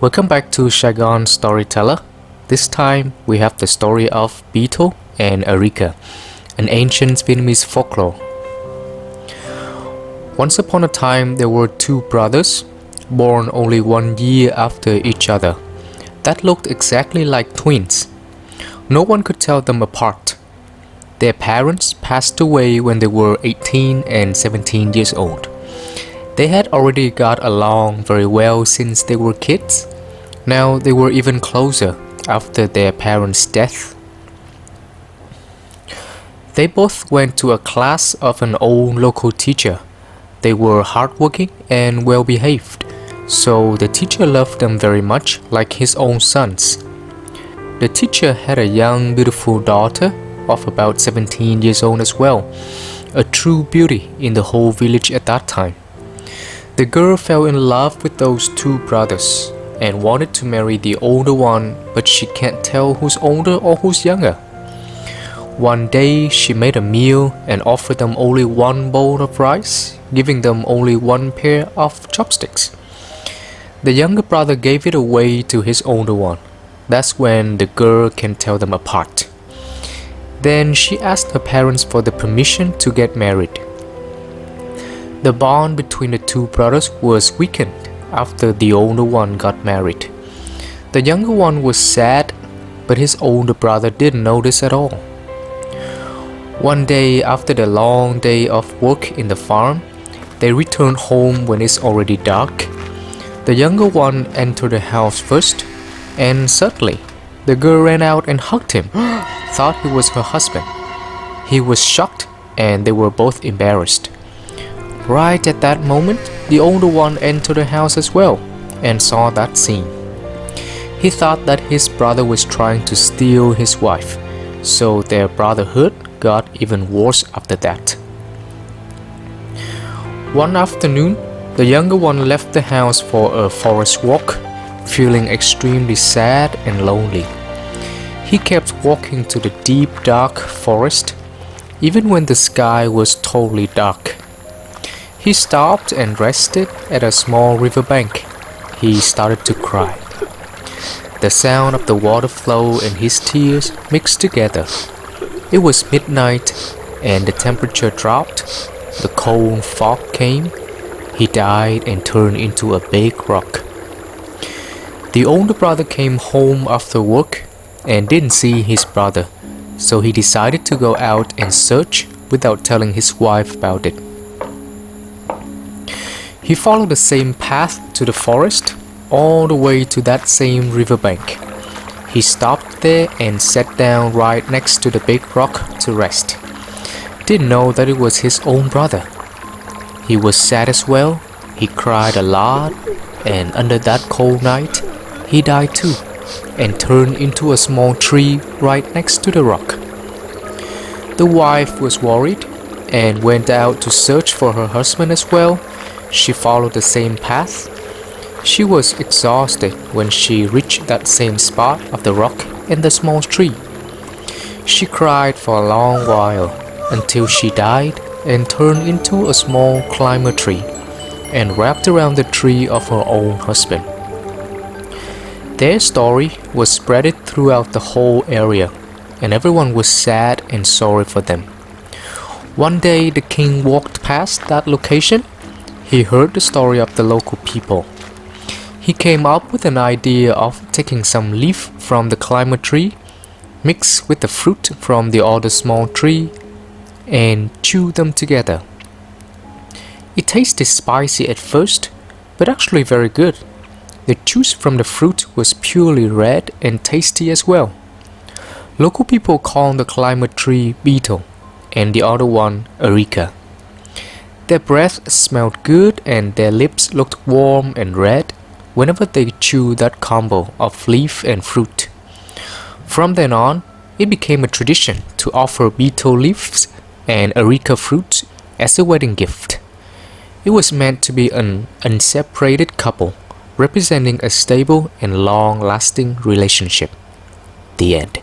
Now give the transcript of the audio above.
Welcome back to Saigon Storyteller. This time we have the story of BETEL and ARECA, an ancient Vietnamese folklore. Once upon a time there were two brothers, born only 1 year after each other, that looked exactly like twins. No one could tell them apart. Their parents passed away when they were 18 and 17 years old. They had already got along very well since they were kids. Now they were even closer after their parents' death. They both went to a class of an old local teacher. They were hardworking and well-behaved, so the teacher loved them very much, like his own sons. The teacher had a young, beautiful daughter of about 17 years old as well, a true beauty in the whole village at that time. The girl fell in love with those two brothers and wanted to marry the older one, but she can't tell who's older or who's younger. One day she made a meal and offered them only one bowl of rice, giving them only one pair of chopsticks. The younger brother gave it away to his older one. That's when the girl can tell them apart. Then she asked her parents for the permission to get married. The bond between the two brothers was weakened after the older one got married. The younger one was sad, but his older brother didn't notice at all. One day after the long day of work in the farm, they returned home when it's already dark. The younger one entered the house first, and suddenly the girl ran out and hugged him, thought he was her husband. He was shocked and they were both embarrassed. Right at that moment, the older one entered the house as well and saw that scene. He thought that his brother was trying to steal his wife, so their brotherhood got even worse after that. One afternoon, the younger one left the house for a forest walk, feeling extremely sad and lonely. He kept walking to the deep, dark forest, even when the sky was totally dark. He stopped and rested at a small riverbank. He started to cry. The sound of the water flow and his tears mixed together. It was midnight and the temperature dropped. The cold fog came. He died and turned into a big rock. The older brother came home after work and didn't see his brother, so he decided to go out and search without telling his wife about it. He followed the same path to the forest, all the way to that same riverbank. He stopped there and sat down right next to the big rock to rest. Didn't know that it was his own brother. He was sad as well. He cried a lot, and under that cold night, he died too, and turned into a small tree right next to the rock. The wife was worried and went out to search for her husband as well. She followed the same path. She was exhausted when she reached that same spot of the rock and the small tree. She cried for a long while until she died and turned into a small climber tree and wrapped around the tree of her own husband. Their story was spread throughout the whole area, and everyone was sad and sorry for them. One day the king walked past that location. He heard the story of the local people. He came up with an idea of taking some leaf from the climber tree, mix with the fruit from the other small tree, and chew them together. It tasted spicy at first, but actually very good. The juice from the fruit was purely red and tasty as well. Local people call the climber tree BETEL and the other one ARECA. Their breath smelled good and their lips looked warm and red whenever they chewed that combo of leaf and fruit. From then on, it became a tradition to offer BETEL leaves and ARECA fruit as a wedding gift. It was meant to be an unseparated couple, representing a stable and long-lasting relationship. The end.